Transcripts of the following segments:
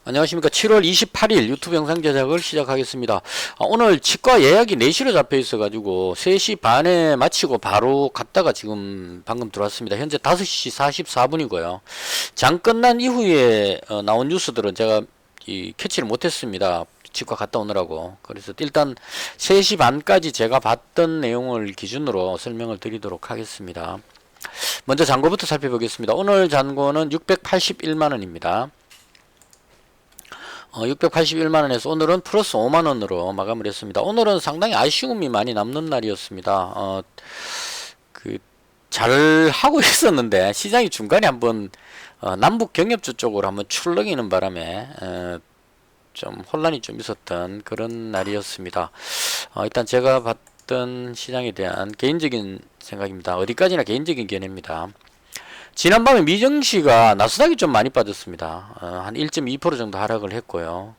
안녕하십니까. 7월 28일 유튜브 영상 제작을 시작하겠습니다. 오늘 치과 예약이 4시로 잡혀 있어가지고 3시 반에 마치고 바로 갔다가 지금 방금 들어왔습니다. 현재 5시 44분이고요. 장 끝난 이후에 나온 뉴스들은 제가 캐치를 못했습니다. 치과 갔다 오느라고. 그래서 일단 3시 반까지 제가 봤던 내용을 기준으로 설명을 드리도록 하겠습니다. 먼저 잔고부터 살펴보겠습니다. 오늘 잔고는 681만원입니다. 681만원에서 오늘은 플러스 5만원으로 마감을 했습니다. 오늘은 상당히 아쉬움이 많이 남는 날이었습니다. 잘 하고 있었는데 시장이 중간에 한번 남북 경협주 쪽으로 한번 출렁이는 바람에 좀 혼란이 좀 있었던 그런 날이었습니다. 일단 제가 봤던 시장에 대한 개인적인 생각입니다. 어디까지나 개인적인 견해입니다. 지난밤에 미증시가 나스닥이 좀 많이 빠졌습니다. 한 1.2% 정도 하락을 했고요.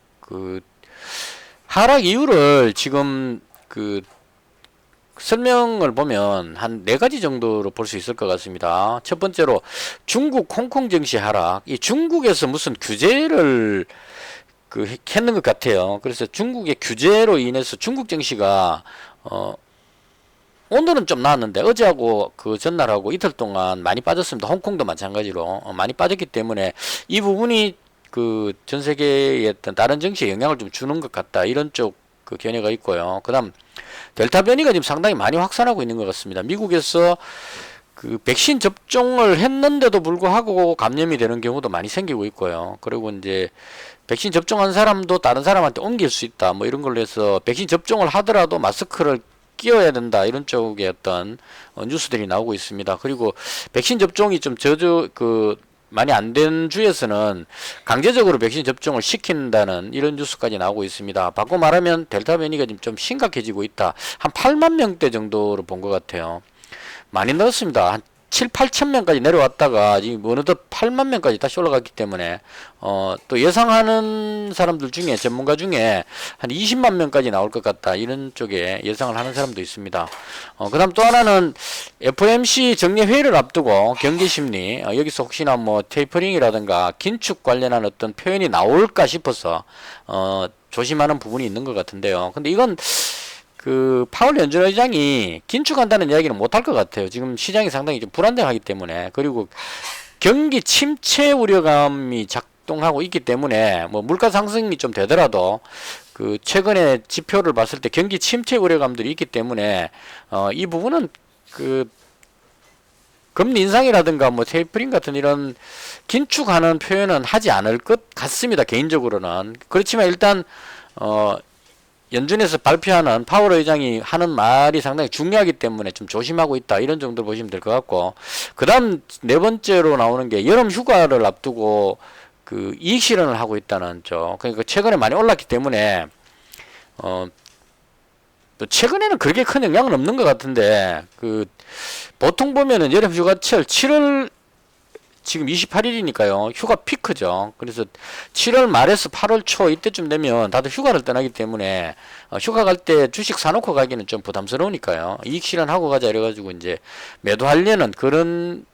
하락 이유를 지금 설명을 보면 한 4가지 정도로 볼 수 있을 것 같습니다. 첫 번째로 중국 홍콩 증시 하락. 이 중국에서 무슨 규제를 했는 것 같아요. 그래서 중국의 규제로 인해서 중국 증시가 오늘은 좀 나왔는데 어제하고 그 전날하고 이틀 동안 많이 빠졌습니다. 홍콩도 마찬가지로 많이 빠졌기 때문에 이 부분이 전 세계의 어떤 다른 증시에 영향을 좀 주는 것 같다, 이런 쪽 견해가 있고요. 그 다음 델타 변이가 지금 상당히 많이 확산하고 있는 것 같습니다. 미국에서 백신 접종을 했는데도 불구하고 감염이 되는 경우도 많이 생기고 있고요. 그리고 이제 백신 접종한 사람도 다른 사람한테 옮길 수 있다, 뭐 이런 걸로 해서 백신 접종을 하더라도 마스크를 끼워야 된다, 이런 쪽의 어떤 뉴스들이 나오고 있습니다. 그리고 백신 접종이 좀 많이 안 된 주에서는 강제적으로 백신 접종을 시킨다는 이런 뉴스까지 나오고 있습니다. 바꿔 말하면 델타 변이가 지금 좀 심각해지고 있다. 한 8만 명대 정도로 본 것 같아요. 많이 늘었습니다. 한 7, 8천 명까지 내려왔다가 지금 어느덧 8만 명까지 다시 올라갔기 때문에 또 예상하는 사람들 중에, 전문가 중에 한 20만 명까지 나올 것 같다, 이런 쪽에 예상을 하는 사람도 있습니다. 그 다음 또 하나는 FOMC 정례회의를 앞두고 경기심리, 여기서 혹시나 뭐 테이퍼링이라든가 긴축 관련한 어떤 표현이 나올까 싶어서 조심하는 부분이 있는 것 같은데요. 근데 이건 파월 연준의장이 긴축한다는 이야기는 못할 것 같아요. 지금 시장이 상당히 좀 불안정하기 때문에. 그리고 경기 침체 우려감이 작동하고 있기 때문에 뭐 물가 상승이 좀 되더라도 최근에 지표를 봤을 때 경기 침체 우려감들이 있기 때문에 이 부분은 금리 인상이라든가 뭐 테이퍼링 같은 이런 긴축하는 표현은 하지 않을 것 같습니다. 개인적으로는. 그렇지만 일단 연준에서 발표하는 파월 의장이 하는 말이 상당히 중요하기 때문에 좀 조심하고 있다, 이런 정도로 보시면 될 것 같고, 그 다음 네 번째로 나오는 게 여름 휴가를 앞두고 이익 실현을 하고 있다는 쪽. 그러니까 최근에 많이 올랐기 때문에 또 최근에는 그렇게 큰 영향은 없는 것 같은데, 보통 보면은 여름 휴가철 7월 지금 28일이니까요. 휴가 피크죠. 그래서 7월 말에서 8월 초 이때쯤 되면 다들 휴가를 떠나기 때문에 휴가 갈 때 주식 사놓고 가기는 좀 부담스러우니까요. 이익 실현하고 가자 이래가지고 이제 매도하려는 그런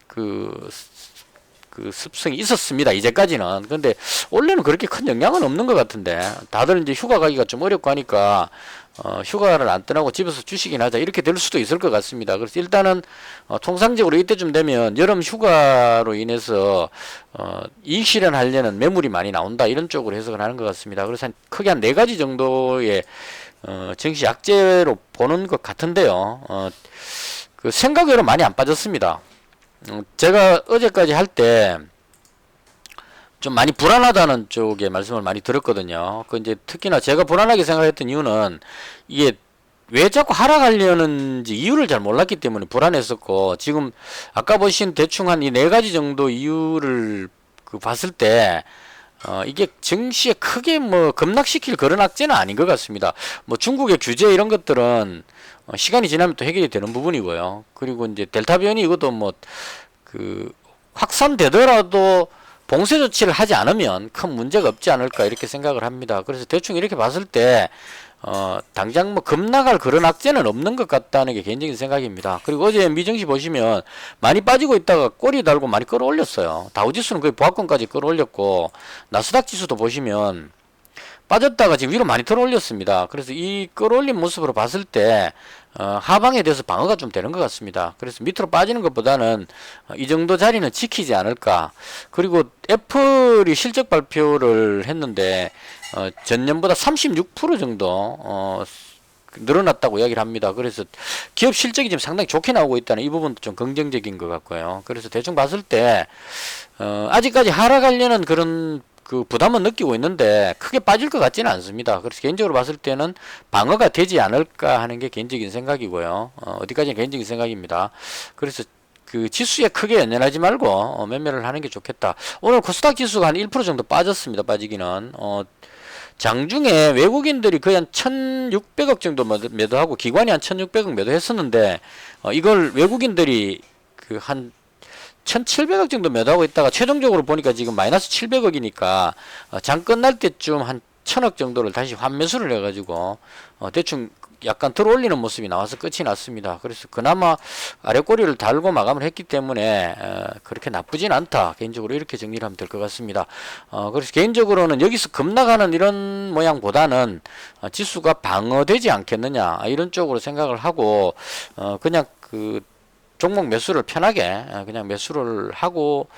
습성이 있었습니다. 이제까지는. 근데 원래는 그렇게 큰 영향은 없는 것 같은데, 다들 이제 휴가 가기가 좀 어렵고 하니까 휴가를 안 떠나고 집에서 주식이나 하자, 이렇게 될 수도 있을 것 같습니다. 그래서 일단은 통상적으로 이때쯤 되면 여름 휴가로 인해서 이익 실현하려는 매물이 많이 나온다, 이런 쪽으로 해석을 하는 것 같습니다. 그래서 크게 한 4가지 정도의 증시 약재로 보는 것 같은데요. 생각외로 많이 안 빠졌습니다. 제가 어제까지 할 때 좀 많이 불안하다는 쪽의 말씀을 많이 들었거든요. 이제 특히나 제가 불안하게 생각했던 이유는 이게 왜 자꾸 하락하려는지 이유를 잘 몰랐기 때문에 불안했었고, 지금 아까 보신 대충 한 이 4가지 정도 이유를 봤을 때 이게 증시에 크게 뭐 급락시킬 그런 악재는 아닌 것 같습니다. 뭐 중국의 규제 이런 것들은 시간이 지나면 또 해결이 되는 부분이고요. 그리고 이제 델타 변이 이것도 뭐 확산되더라도 봉쇄 조치를 하지 않으면 큰 문제가 없지 않을까, 이렇게 생각을 합니다. 그래서 대충 이렇게 봤을 때 당장 뭐 급락할 그런 악재는 없는 것 같다는 게 개인적인 생각입니다. 그리고 어제 미증시 보시면 많이 빠지고 있다가 꼬리 달고 많이 끌어올렸어요. 다우지수는 거의 보합권까지 끌어올렸고, 나스닥 지수도 보시면 빠졌다가 지금 위로 많이 들어올렸습니다. 그래서 이 끌어올린 모습으로 봤을 때 하방에 대해서 방어가 좀 되는 것 같습니다. 그래서 밑으로 빠지는 것보다는 이 정도 자리는 지키지 않을까. 그리고 애플이 실적 발표를 했는데 전년보다 36% 정도 늘어났다고 이야기를 합니다. 그래서 기업 실적이 지금 상당히 좋게 나오고 있다는 이 부분도 좀 긍정적인 것 같고요. 그래서 대충 봤을 때 아직까지 하락하려는 그런 그 부담은 느끼고 있는데 크게 빠질 것 같지는 않습니다. 그래서 개인적으로 봤을 때는 방어가 되지 않을까 하는 게 개인적인 생각이고요. 어디까지는 개인적인 생각입니다. 그래서 그 지수에 크게 연연하지 말고 매매를 하는 게 좋겠다. 오늘 코스닥 지수가 한 1% 정도 빠졌습니다. 빠지기는. 장중에 외국인들이 거의 한 1600억 정도 매도하고 기관이 한 1600억 매도했었는데 이걸 외국인들이 한 1700억 정도 매도하고 있다가 최종적으로 보니까 지금 마이너스 700억이니까 장 끝날 때쯤 한 1000억 정도를 다시 환매수를 해가지고 대충 약간 들어올리는 모습이 나와서 끝이 났습니다. 그래서 그나마 아래 꼬리를 달고 마감을 했기 때문에 그렇게 나쁘진 않다. 개인적으로 이렇게 정리를 하면 될 것 같습니다. 그래서 개인적으로는 여기서 급락하는 이런 모양보다는 지수가 방어되지 않겠느냐 이런 쪽으로 생각을 하고 그냥 그 종목 매수를 편하게 그냥 매수를 하고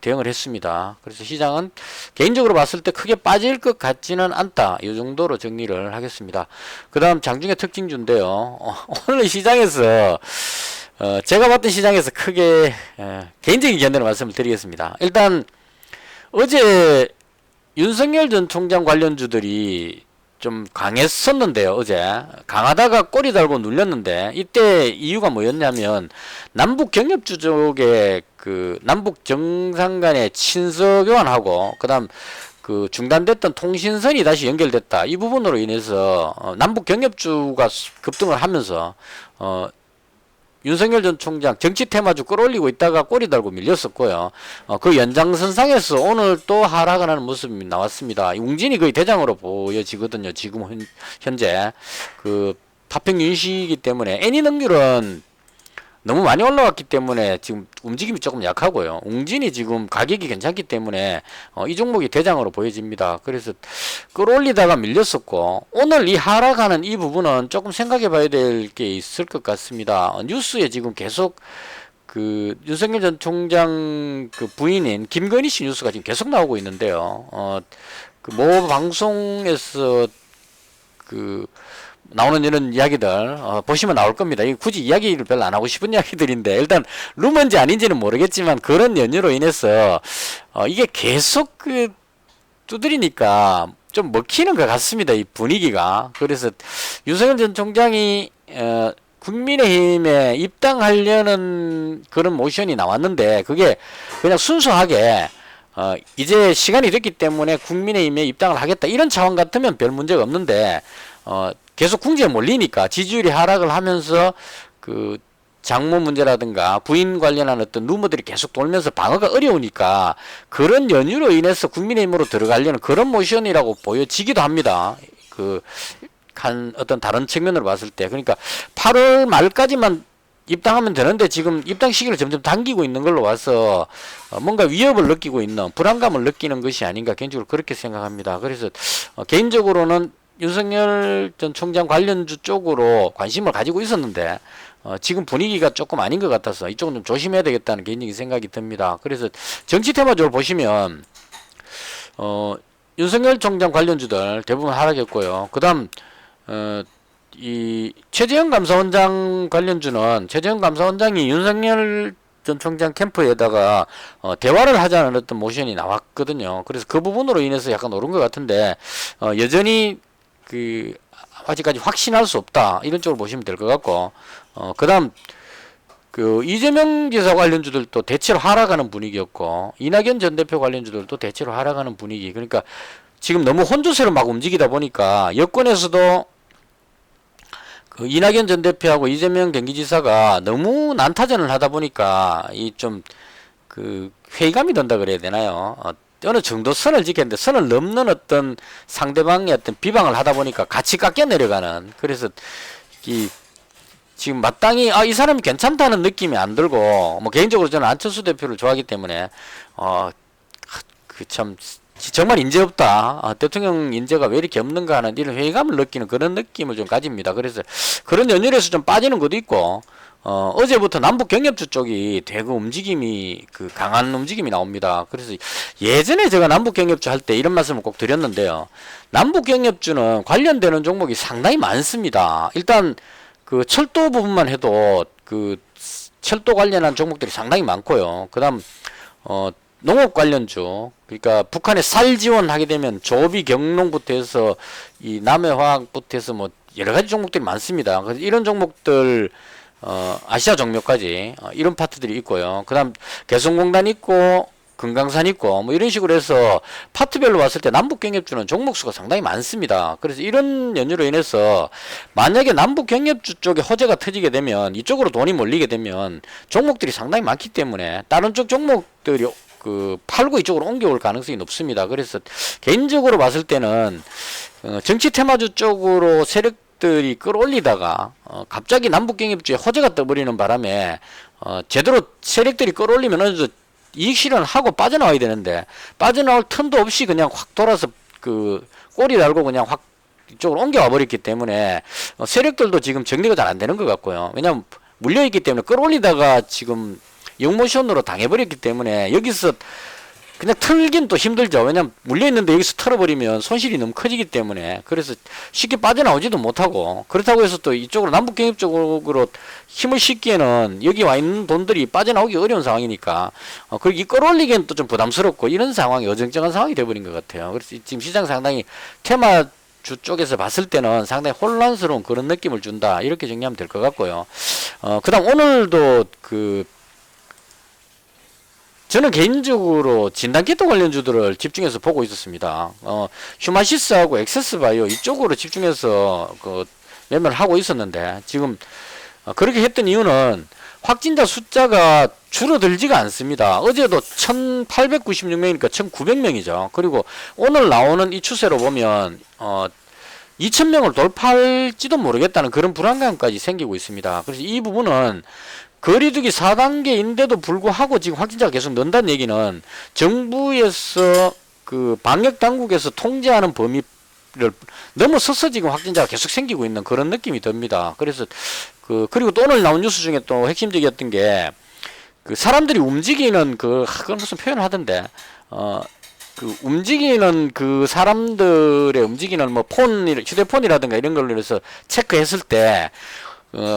대응을 했습니다. 그래서 시장은 개인적으로 봤을 때 크게 빠질 것 같지는 않다. 이 정도로 정리를 하겠습니다. 그 다음 장중의 특징주인데요. 오늘 시장에서 제가 봤던 시장에서 크게 개인적인 견해를 말씀을 드리겠습니다. 일단 어제 윤석열 전 총장 관련주들이 좀 강했었는데요. 어제 강하다가 꼬리 달고 눌렸는데 이때 이유가 뭐였냐면 남북 경협주 쪽에 그 남북 정상 간의 친서 교환하고 그다음 그 중단됐던 통신선이 다시 연결됐다. 이 부분으로 인해서 남북 경협주가 급등을 하면서 윤석열 전 총장 정치 테마주 끌어올리고 있다가 꼬리 달고 밀렸었고요. 그 연장선상에서 오늘 또 하락을 하는 모습이 나왔습니다. 웅진이 거의 대장으로 보여지거든요. 지금 현재 그 파평 윤시이기 때문에 애니 능률은 너무 많이 올라왔기 때문에 지금 움직임이 조금 약하고요. 웅진이 지금 가격이 괜찮기 때문에 이 종목이 대장으로 보여집니다. 그래서 끌어올리다가 밀렸었고 오늘 이 하락하는 이 부분은 조금 생각해 봐야 될 게 있을 것 같습니다. 뉴스에 지금 계속 그 윤석열 전 총장 그 부인인 김건희 씨 뉴스가 지금 계속 나오고 있는데요. 그 모 방송에서 그 나오는 이런 이야기들 보시면 나올 겁니다. 이게 굳이 이야기를 별로 안 하고 싶은 이야기들인데 일단 루머인지 아닌지는 모르겠지만 그런 연유로 인해서 이게 계속 그 두드리니까 좀 먹히는 것 같습니다. 이 분위기가. 그래서 윤석열 전 총장이 국민의힘에 입당하려는 그런 모션이 나왔는데 그게 그냥 순수하게 이제 시간이 됐기 때문에 국민의힘에 입당을 하겠다 이런 차원 같으면 별 문제가 없는데 계속 궁지에 몰리니까 지지율이 하락을 하면서 그 장모 문제라든가 부인 관련한 어떤 루머들이 계속 돌면서 방어가 어려우니까 그런 연유로 인해서 국민의힘으로 들어가려는 그런 모션이라고 보여지기도 합니다. 그 한 어떤 다른 측면으로 봤을 때 그러니까 8월 말까지만 입당하면 되는데 지금 입당 시기를 점점 당기고 있는 걸로 봐서 뭔가 위협을 느끼고 있는 불안감을 느끼는 것이 아닌가 개인적으로 그렇게 생각합니다. 그래서 개인적으로는 윤석열 전 총장 관련주 쪽으로 관심을 가지고 있었는데 지금 분위기가 조금 아닌 것 같아서 이쪽은 좀 조심해야 되겠다는 개인적인 생각이 듭니다. 그래서 정치 테마적으로 보시면 윤석열 총장 관련주들 대부분 하락했고요. 그 다음 이 최재형 감사원장 관련주는 최재형 감사원장이 윤석열 전 총장 캠프에다가 대화를 하자는 어떤 모션이 나왔거든요. 그래서 그 부분으로 인해서 약간 오른 것 같은데 여전히 그 아직까지 확신할 수 없다 이런 쪽으로 보시면 될 것 같고 그다음 그 이재명 지사 관련주들도 대체로 하락하는 분위기였고 이낙연 전 대표 관련주들도 대체로 하락하는 분위기. 그러니까 지금 너무 혼조세로 막 움직이다 보니까 여권에서도 그 이낙연 전 대표하고 이재명 경기지사가 너무 난타전을 하다 보니까 이 좀 그 회의감이 든다 그래야 되나요? 어느 정도 선을 지켰는데 선을 넘는 어떤 상대방의 어떤 비방을 하다 보니까 같이 깎여 내려가는, 그래서 이 지금 마땅히 이 사람이 괜찮다는 느낌이 안 들고, 뭐 개인적으로 저는 안철수 대표를 좋아하기 때문에 그 참 정말 인재 없다, 대통령 인재가 왜 이렇게 없는가 하는 이런 회의감을 느끼는 그런 느낌을 좀 가집니다. 그래서 그런 연율에서 좀 빠지는 것도 있고, 어제부터 남북 경협주 쪽이 되게 움직임이 강한 움직임이 나옵니다. 그래서 예전에 제가 남북 경협주 할 때 이런 말씀을 꼭 드렸는데요. 남북 경협주는 관련되는 종목이 상당히 많습니다. 일단 그 철도 부분만 해도 그 철도 관련한 종목들이 상당히 많고요. 그다음 농업 관련주, 그러니까 북한에 쌀 지원하게 되면 조비 경농부터 해서 이 남해화학부터 해서 뭐 여러 가지 종목들이 많습니다. 그래서 이런 종목들 아시아 종묘까지 이런 파트들이 있고요. 그다음 개성공단 있고 금강산 있고 뭐 이런 식으로 해서 파트별로 봤을 때 남북경협주는 종목수가 상당히 많습니다. 그래서 이런 연유로 인해서 만약에 남북경협주 쪽에 호재가 터지게 되면, 이쪽으로 돈이 몰리게 되면 종목들이 상당히 많기 때문에 다른 쪽 종목들이 팔고 이쪽으로 옮겨올 가능성이 높습니다. 그래서 개인적으로 봤을 때는 정치 테마주 쪽으로 세력들이 끌어올리다가 갑자기 남북경협주에 호재가 떠버리는 바람에 제대로 세력들이 끌어올리면 어느 정도 이익 실현을 하고 빠져나와야 되는데, 빠져나올 틈도 없이 그냥 확 돌아서 꼬리 달고 그냥 확 이쪽으로 옮겨와 버렸기 때문에 세력들도 지금 정리가 잘 안 되는 것 같고요. 왜냐하면 물려있기 때문에 끌어올리다가 지금 영모션으로 당해버렸기 때문에 여기서 그냥 털긴 또 힘들죠. 왜냐면 물려있는데 여기서 털어버리면 손실이 너무 커지기 때문에. 그래서 쉽게 빠져나오지도 못하고, 그렇다고 해서 또 이쪽으로 남북경협 쪽으로 힘을 싣기에는 여기 와 있는 돈들이 빠져나오기 어려운 상황이니까 그리고 이 끌어올리기엔 또 좀 부담스럽고, 이런 상황이 어정쩡한 상황이 돼버린 것 같아요. 그래서 지금 시장 상당히 테마주 쪽에서 봤을 때는 상당히 혼란스러운 그런 느낌을 준다, 이렇게 정리하면 될 것 같고요. 그 다음 오늘도 저는 개인적으로 진단키트 관련주들을 집중해서 보고 있었습니다. 휴마시스하고 엑세스바이오 이쪽으로 집중해서 매매를 하고 있었는데, 지금 그렇게 했던 이유는 확진자 숫자가 줄어들지가 않습니다. 어제도 1896명이니까 1900명이죠. 그리고 오늘 나오는 이 추세로 보면 2000명을 돌파할지도 모르겠다는 그런 불안감까지 생기고 있습니다. 그래서 이 부분은 거리두기 4단계인데도 불구하고 지금 확진자가 계속 는다는 얘기는 정부에서 방역 당국에서 통제하는 범위를 넘어서서 지금 확진자가 계속 생기고 있는 그런 느낌이 듭니다. 그래서 그리고 또 오늘 나온 뉴스 중에 또 핵심적이었던 게 사람들이 움직이는 그건 무슨 표현을 하던데 움직이는 사람들의 움직이는 뭐 휴대폰이라든가 이런 걸로 해서 체크했을 때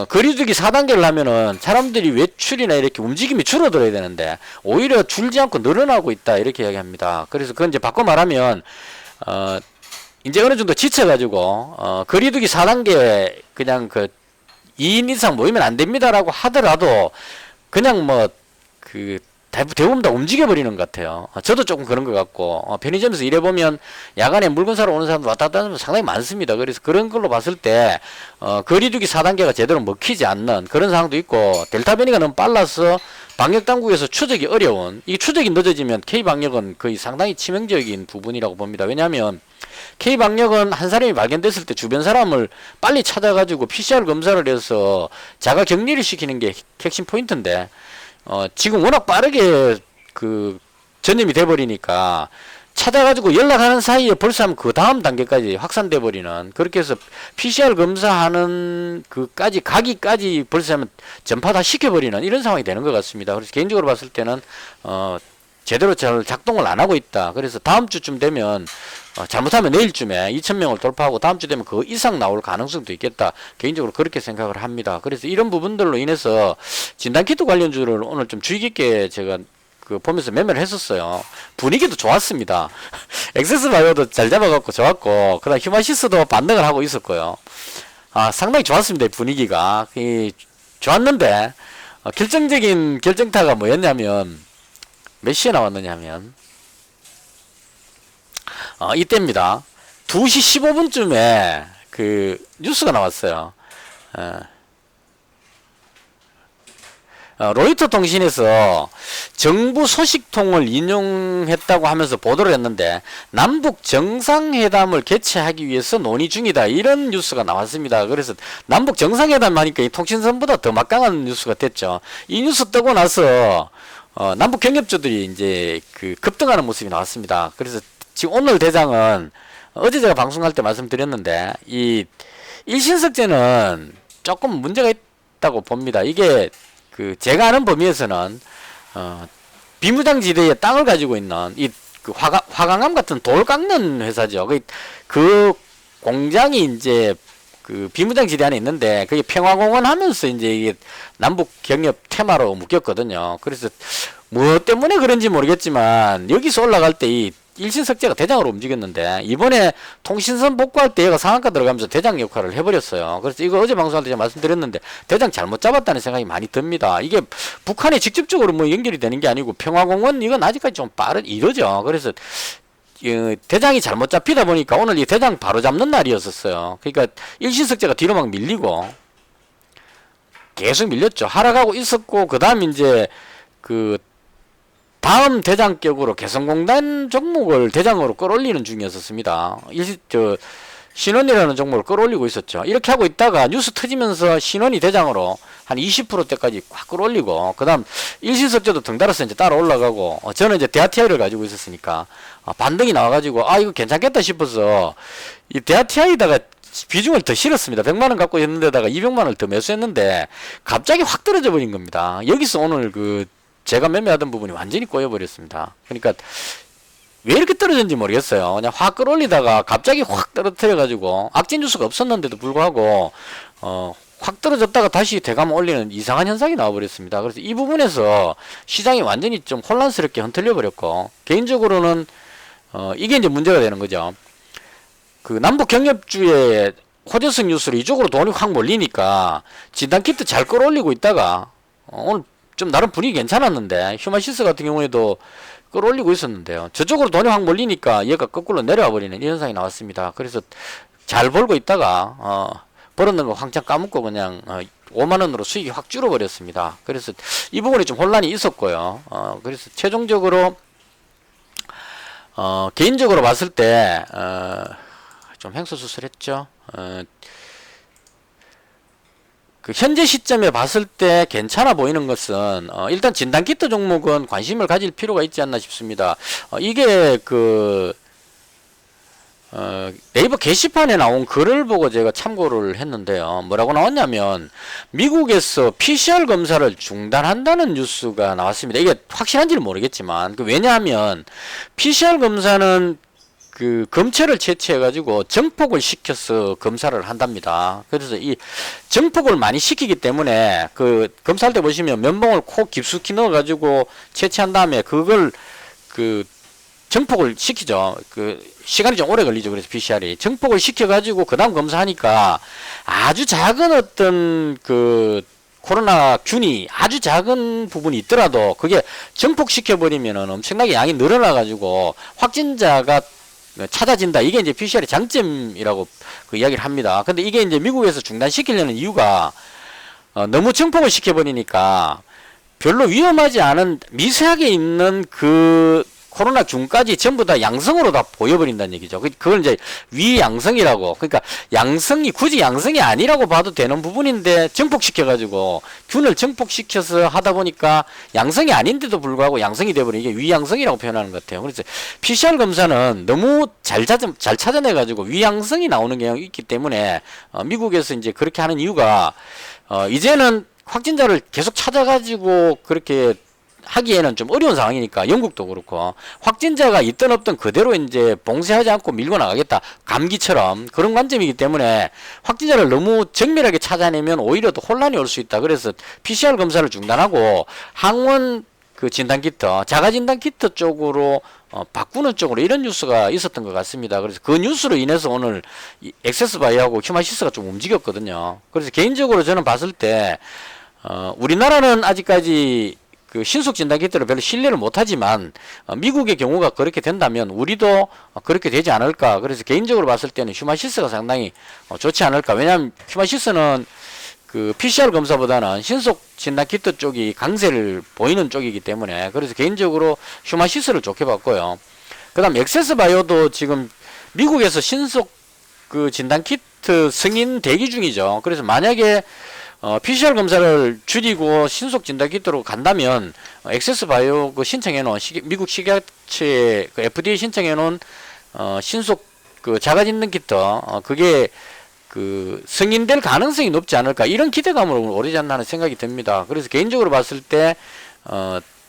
거리두기 4단계를 하면은 사람들이 외출이나 이렇게 움직임이 줄어들어야 되는데 오히려 줄지 않고 늘어나고 있다, 이렇게 이야기합니다. 그래서 그건 이제 바꿔 말하면 이제 어느 정도 지쳐가지고 거리두기 4단계 그냥 2인 이상 모이면 안 됩니다라고 하더라도 그냥 대부분 다 움직여버리는 것 같아요. 저도 조금 그런 것 같고, 편의점에서 일해보면 야간에 물건 사러 오는 사람들 왔다 갔다 하는 상당히 많습니다. 그래서 그런 걸로 봤을 때 거리두기 4단계가 제대로 먹히지 않는 그런 상황도 있고, 델타 변이가 너무 빨라서 방역당국에서 추적이 어려운, 이 추적이 늦어지면 K방역은 거의 상당히 치명적인 부분이라고 봅니다. 왜냐하면 K방역은 한 사람이 발견됐을 때 주변 사람을 빨리 찾아가지고 PCR 검사를 해서 자가 격리를 시키는 게 핵심 포인트인데, 지금 워낙 빠르게 전염이 돼버리니까 찾아가지고 연락하는 사이에 벌써 하면 그 다음 단계까지 확산돼 버리는, 그렇게 해서 PCR 검사하는 가기까지 벌써 하면 전파 다 시켜버리는 이런 상황이 되는 것 같습니다. 그래서 개인적으로 봤을 때는 제대로 잘 작동을 안 하고 있다. 그래서 다음 주쯤 되면 잘못하면 내일쯤에 2000명을 돌파하고 다음 주 되면 그 이상 나올 가능성도 있겠다, 개인적으로 그렇게 생각을 합니다. 그래서 이런 부분들로 인해서 진단키트 관련주를 오늘 좀 주의 깊게 제가 보면서 매매를 했었어요. 분위기도 좋았습니다. 엑세스바이오도 잘 잡아갖고 좋았고, 그다음 휴마시스도 반등을 하고 있었고요. 상당히 좋았습니다. 분위기가 좋았는데 결정적인 결정타가 뭐였냐면, 몇 시에 나왔느냐 하면 이때입니다. 2시 15분쯤에 뉴스가 나왔어요. 로이터 통신에서 정부 소식통을 인용했다고 하면서 보도를 했는데 남북 정상회담을 개최하기 위해서 논의 중이다 이런 뉴스가 나왔습니다. 그래서 남북 정상회담 하니까 이 통신선보다 더 막강한 뉴스가 됐죠. 이 뉴스 뜨고 나서 남북 경협주들이 이제 그 급등하는 모습이 나왔습니다. 그래서 지금 오늘 대장은 어제 제가 방송할 때 말씀드렸는데 이 일신석제는 조금 문제가 있다고 봅니다. 이게 그 제가 아는 범위에서는 비무장지대에 땅을 가지고 있는 이 그 화강암 같은 돌 깎는 회사죠. 그 공장이 이제 그 비무장지대 안에 있는데 그게 평화공원 하면서 이제 이게 남북 경협 테마로 묶였거든요. 그래서 뭐 때문에 그런지 모르겠지만 여기서 올라갈 때 이 일신석제가 대장으로 움직였는데 이번에 통신선 복구할 때 얘가 상한가 들어가면서 대장 역할을 해버렸어요. 그래서 이거 어제 방송할 때 제가 말씀드렸는데 대장 잘못 잡았다는 생각이 많이 듭니다. 이게 북한에 직접적으로 뭐 연결이 되는 게 아니고 평화공원 이건 아직까지 좀 이러죠. 그래서 대장이 잘못 잡히다 보니까 오늘 이 대장 바로 잡는 날이었었어요. 그러니까 일신석제가 뒤로 막 밀리고 계속 밀렸죠. 하락하고 있었고 그 다음 이제 그 다음 대장격으로 개성공단 종목을 대장으로 끌어올리는 중이었습니다. 신원이라는 종목을 끌어올리고 있었죠. 이렇게 하고 있다가 뉴스 터지면서 신원이 대장으로 한 20%대까지 확 끌어올리고 그 다음 일신석제도 덩달아서 이제 따라 올라가고 저는 이제 대하TI를 가지고 있었으니까 반등이 나와가지고 이거 괜찮겠다 싶어서 이 대하TI에다가 비중을 더 실었습니다. 100만원 갖고 있는데다가 200만원을 더 매수했는데 갑자기 확 떨어져 버린 겁니다. 여기서 오늘 제가 매매하던 부분이 완전히 꼬여버렸습니다. 그러니까 왜 이렇게 떨어졌는지 모르겠어요. 그냥 확 끌어올리다가 갑자기 확 떨어뜨려가지고 악재 뉴스가 없었는데도 불구하고 확 떨어졌다가 다시 대감 올리는 이상한 현상이 나와버렸습니다. 그래서 이 부분에서 시장이 완전히 좀 혼란스럽게 흔들려 버렸고 개인적으로는 이게 이제 문제가 되는 거죠. 그 남북 경협주의 호재성 뉴스로 이쪽으로 돈이 확 몰리니까 진단키트 잘 끌어올리고 있다가 오늘 좀 나름 분위기 괜찮았는데 휴마시스 같은 경우에도 끌어올리고 있었는데요. 저쪽으로 돈이 확 몰리니까 얘가 거꾸로 내려와 버리는 이 현상이 나왔습니다. 그래서 잘 벌고 있다가 벌었는 거 황창 까먹고 그냥 5만원으로 수익이 확 줄어버렸습니다. 그래서 이 부분에 좀 혼란이 있었고요. 그래서 최종적으로 개인적으로 봤을 때 좀 횡수수술했죠. 그 현재 시점에 봤을 때 괜찮아 보이는 것은 일단 진단키트 종목은 관심을 가질 필요가 있지 않나 싶습니다. 이게 네이버 게시판에 나온 글을 보고 제가 참고를 했는데요. 뭐라고 나왔냐면 미국에서 PCR 검사를 중단한다는 뉴스가 나왔습니다. 이게 확실한지는 모르겠지만 왜냐하면 PCR 검사는 검체를 채취해가지고 정폭을 시켜서 검사를 한답니다. 그래서 이 정폭을 많이 시키기 때문에 검사할 때 보시면 면봉을 코 깊숙이 넣어가지고 채취한 다음에 그걸 정폭을 시키죠. 시간이 좀 오래 걸리죠. 그래서 PCR이 정폭을 시켜가지고 그 다음 검사하니까 아주 작은 어떤 코로나 균이 아주 작은 부분이 있더라도 그게 정폭시켜버리면은 엄청나게 양이 늘어나가지고 확진자가 찾아진다. 이게 이제 PCR의 장점이라고 이야기를 합니다. 근데 이게 이제 미국에서 중단시키려는 이유가 너무 증폭을 시켜버리니까 별로 위험하지 않은 미세하게 있는 코로나 균까지 전부 다 양성으로 다 보여버린다는 얘기죠. 그걸 이제 위양성이라고. 그러니까 양성이 굳이 양성이 아니라고 봐도 되는 부분인데 증폭시켜가지고 균을 증폭시켜서 하다 보니까 양성이 아닌데도 불구하고 양성이 돼버린 이게 위양성이라고 표현하는 것 같아요. 그래서 PCR 검사는 너무 잘 찾아내가지고 위양성이 나오는 경향이 있기 때문에 미국에서 이제 그렇게 하는 이유가 이제는 확진자를 계속 찾아가지고 그렇게 하기에는 좀 어려운 상황이니까 영국도 그렇고 확진자가 있든 없든 그대로 이제 봉쇄하지 않고 밀고 나가겠다. 감기처럼 그런 관점이기 때문에 확진자를 너무 정밀하게 찾아내면 오히려 더 혼란이 올 수 있다. 그래서 PCR 검사를 중단하고 항원 진단키트, 자가진단키트 쪽으로 바꾸는 쪽으로 이런 뉴스가 있었던 것 같습니다. 그래서 그 뉴스로 인해서 오늘 액세스바이오하고 휴마시스가 좀 움직였거든요. 그래서 개인적으로 저는 봤을 때 우리나라는 아직까지 신속 진단키트를 별로 신뢰를 못하지만 미국의 경우가 그렇게 된다면 우리도 그렇게 되지 않을까. 그래서 개인적으로 봤을 때는 휴마시스가 상당히 좋지 않을까. 왜냐하면 휴마시스는 그 PCR 검사보다는 신속 진단 키트 쪽이 강세를 보이는 쪽이기 때문에 그래서 개인적으로 휴마시스를 좋게 봤고요. 그다음 엑세스 바이오도 지금 미국에서 신속 그 진단 키트 승인 대기 중이죠. 그래서 만약에 PCR 검사를 줄이고 신속 진단 키트로 간다면 엑세스 바이오 그 신청해 놓은 미국 식약처에 그 FDA 신청해 놓은 신속 그 자가 진단 키트 그게 그 승인될 가능성이 높지 않을까 이런 기대감으로 오르지 않나 하는 생각이 듭니다. 그래서 개인적으로 봤을 때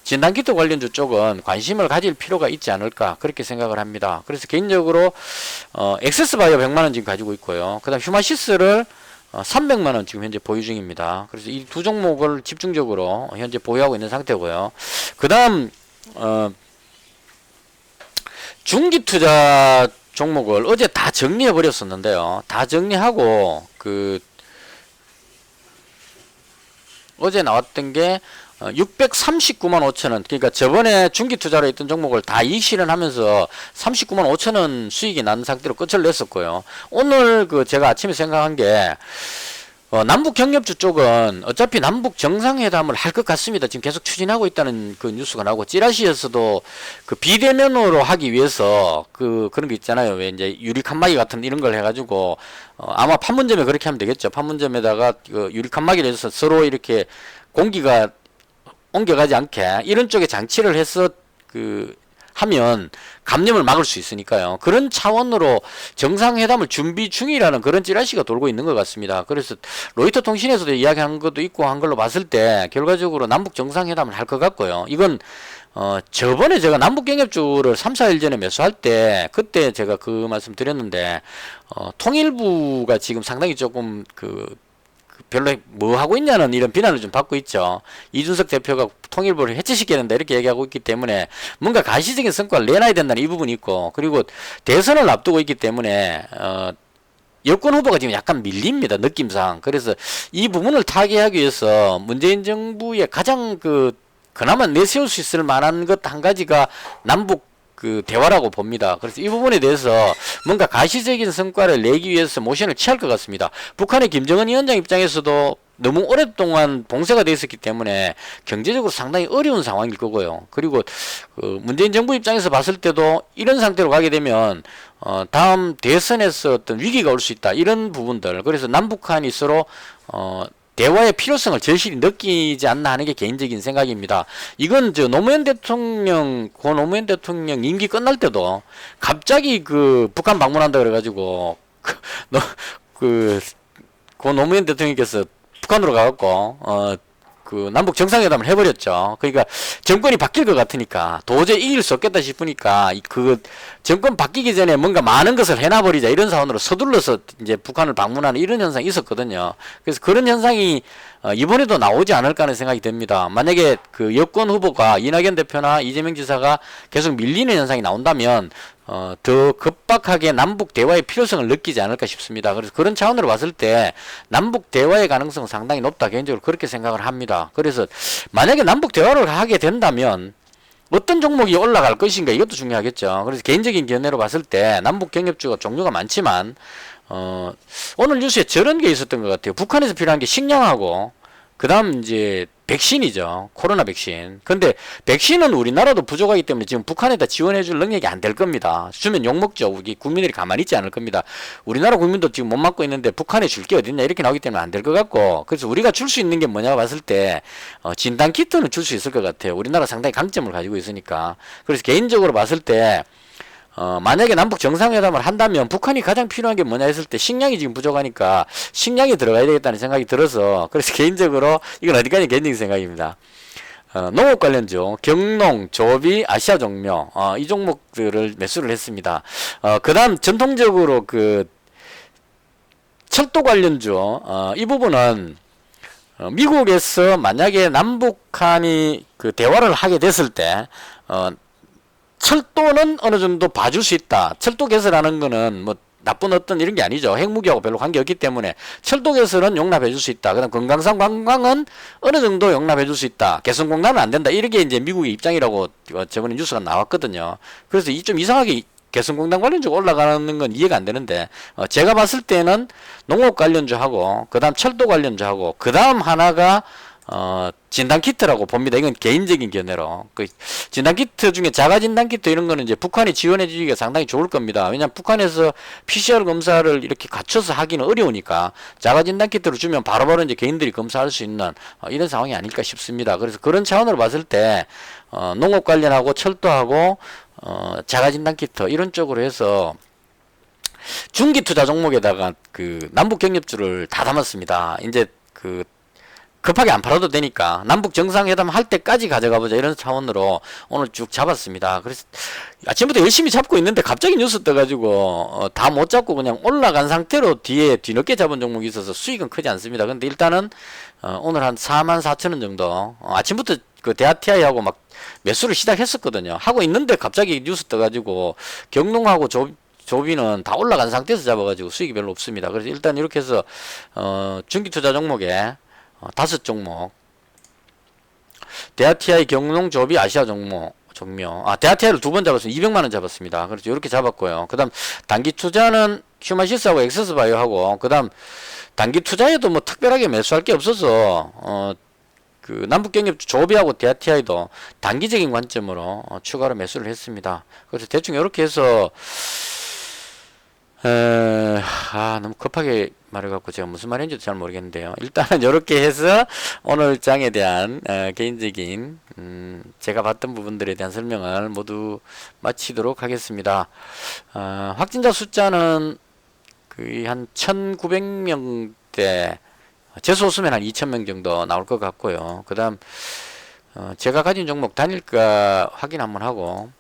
진단키트 관련주 쪽은 관심을 가질 필요가 있지 않을까 그렇게 생각을 합니다. 그래서 개인적으로 엑세스바이오 100만원 지금 가지고 있고요. 그 다음 휴마시스를 300만원 지금 현재 보유 중입니다. 그래서 이 두 종목을 집중적으로 현재 보유하고 있는 상태고요. 그 다음 중기투자 종목을 어제 다 정리해 버렸었는데요. 다 정리하고 어제 나왔던 게 639만 5천원. 그러니까 저번에 중기 투자로 했던 종목을 다 이익 실현하면서 39만 5천원 수익이 난 상태로 끝을 냈었고요. 오늘 제가 아침에 생각한 게 남북 경협주 쪽은 어차피 남북 정상회담을 할 것 같습니다. 지금 계속 추진하고 있다는 그 뉴스가 나오고 찌라시에서도 그 비대면으로 하기 위해서 그런 게 있잖아요. 왜 이제 유리 칸막이 같은 이런 걸 해가지고 아마 판문점에 그렇게 하면 되겠죠. 판문점에다가 유리 칸막이를 해서 서로 이렇게 공기가 옮겨가지 않게 이런 쪽에 장치를 해서 하면 감염을 막을 수 있으니까요. 그런 차원으로 정상회담을 준비 중이라는 그런 찌라시가 돌고 있는 것 같습니다. 그래서 로이터 통신에서도 이야기한 것도 있고 한 걸로 봤을 때 결과적으로 남북 정상회담을 할 것 같고요. 이건 저번에 제가 남북경협주를 3, 4일 전에 매수할 때 그때 제가 그 말씀 드렸는데 통일부가 지금 상당히 조금 별로 뭐 하고 있냐는 이런 비난을 좀 받고 있죠. 이준석 대표가 통일부를 해체시켜야 된다 이렇게 얘기하고 있기 때문에 뭔가 가시적인 성과를 내놔야 된다는 이 부분이 있고 그리고 대선을 앞두고 있기 때문에 여권 후보가 지금 약간 밀립니다. 느낌상. 그래서 이 부분을 타개하기 위해서 문재인 정부의 가장 그나마 내세울 수 있을 만한 것 한 가지가 남북 대화라고 봅니다. 그래서 이 부분에 대해서 뭔가 가시적인 성과를 내기 위해서 모션을 취할 것 같습니다. 북한의 김정은 위원장 입장에서도 너무 오랫동안 봉쇄가 되어 있었기 때문에 경제적으로 상당히 어려운 상황일 거고요. 그리고 문재인 정부 입장에서 봤을 때도 이런 상태로 가게 되면 다음 대선에서 어떤 위기가 올 수 있다. 이런 부분들. 그래서 남북한이 서로 대화의 필요성을 절실히 느끼지 않나 하는 게 개인적인 생각입니다. 이건 고 노무현 대통령 임기 끝날 때도 갑자기 북한 방문한다 그래가지고 고 노무현 대통령께서 북한으로 가갖고 남북 정상회담을 해버렸죠. 그러니까 정권이 바뀔 것 같으니까 도저히 이길 수 없겠다 싶으니까 정권 바뀌기 전에 뭔가 많은 것을 해놔버리자 이런 사안으로 서둘러서 이제 북한을 방문하는 이런 현상이 있었거든요. 그래서 그런 현상이 이번에도 나오지 않을까 하는 생각이 듭니다. 만약에 여권 후보가 이낙연 대표나 이재명 지사가 계속 밀리는 현상이 나온다면 더 급박하게 남북 대화의 필요성을 느끼지 않을까 싶습니다. 그래서 그런 차원으로 봤을 때 남북 대화의 가능성은 상당히 높다. 개인적으로 그렇게 생각을 합니다. 그래서 만약에 남북 대화를 하게 된다면 어떤 종목이 올라갈 것인가 이것도 중요하겠죠. 그래서 개인적인 견해로 봤을 때 남북 경협주가 종류가 많지만 오늘 뉴스에 저런 게 있었던 것 같아요. 북한에서 필요한 게 식량하고 그 다음 이제 백신이죠. 코로나 백신. 근데 백신은 우리나라도 부족하기 때문에 지금 북한에다 지원해줄 능력이 안 될 겁니다. 주면 욕먹죠. 우리 국민들이 가만히 있지 않을 겁니다. 우리나라 국민도 지금 못 맞고 있는데 북한에 줄 게 어딨냐 이렇게 나오기 때문에 안 될 것 같고 그래서 우리가 줄 수 있는 게 뭐냐고 봤을 때 진단키트는 줄 수 있을 것 같아요. 우리나라 상당히 강점을 가지고 있으니까. 그래서 개인적으로 봤을 때 만약에 남북 정상회담을 한다면 북한이 가장 필요한 게 뭐냐 했을 때 식량이 지금 부족하니까 식량이 들어가야 되겠다는 생각이 들어서 그래서 개인적으로 이건 어디까지 개인적인 생각입니다. 농업 관련주 경농, 조비, 아시아종묘 이 종목들을 매수를 했습니다. 그 다음 전통적으로 철도 관련주 이 부분은 미국에서 만약에 남북한이 대화를 하게 됐을 때 철도는 어느 정도 봐줄 수 있다. 철도 개설하는 거는 뭐 나쁜 어떤 이런 게 아니죠. 핵무기하고 별로 관계없기 때문에 철도 개설은 용납해 줄 수 있다. 그다음 금강산 관광은 어느 정도 용납해 줄 수 있다. 개성공단은 안 된다. 이렇게 이제 미국의 입장이라고 저번에 뉴스가 나왔거든요. 그래서 좀 이상하게 개성공단 관련주가 올라가는 건 이해가 안 되는데, 제가 봤을 때는 농업 관련주하고, 그 다음 철도 관련주하고, 그 다음 하나가 진단키트라고 봅니다. 이건 개인적인 견해로. 그 진단키트 중에 자가진단키트 이런 거는 이제 북한이 지원해 주기가 상당히 좋을 겁니다. 왜냐면 북한에서 PCR 검사를 이렇게 갖춰서 하기는 어려우니까 자가진단키트를 주면 바로바로 이제 개인들이 검사할 수 있는 이런 상황이 아닐까 싶습니다. 그래서 그런 차원으로 봤을 때 농업 관련하고 철도하고 자가진단키트 이런 쪽으로 해서 중기투자 종목에다가 그 남북경협주를 다 담았습니다. 이제 그 급하게 안 팔아도 되니까 남북 정상회담 할 때까지 가져가 보자 이런 차원으로 오늘 쭉 잡았습니다. 그래서 아침부터 열심히 잡고 있는데 갑자기 뉴스 떠가지고 다 못 잡고 그냥 올라간 상태로 뒤늦게 잡은 종목이 있어서 수익은 크지 않습니다. 근데 일단은 오늘 한 44,000원 정도 아침부터 그 대하TI하고 막 매수를 시작했었거든요. 하고 있는데 갑자기 뉴스 떠가지고 경농하고 조비는 다 올라간 상태에서 잡아가지고 수익이 별로 없습니다. 그래서 일단 이렇게 해서 중기투자 종목에 5종목 대하TI 경농 조비 아시아 종목 종묘 대하TI를 2번 잡았으면 200만원 잡았습니다. 그래서 이렇게 잡았고요. 그 다음 단기 투자는 휴마시스하고 엑세스바이오하고 그 다음 단기 투자에도 뭐 특별하게 매수할 게 없어서 그 남북경협 조비하고 대하TI도 단기적인 관점으로 추가로 매수를 했습니다. 그래서 대충 이렇게 해서 너무 급하게 말해갖고 제가 무슨 말인지도 잘 모르겠는데요. 일단은 이렇게 해서 오늘 장에 대한 개인적인 제가 봤던 부분들에 대한 설명을 모두 마치도록 하겠습니다. 확진자 숫자는 거의 한 1900명대 재수없으면 한 2000명 정도 나올 것 같고요. 그 다음 제가 가진 종목 단일가 확인 한번 하고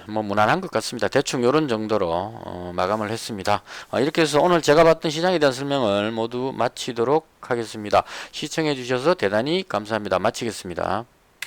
뭐 무난한 것 같습니다. 대충 요런 정도로 마감을 했습니다. 이렇게 해서 오늘 제가 봤던 시장에 대한 설명을 모두 마치도록 하겠습니다. 시청해 주셔서 대단히 감사합니다. 마치겠습니다.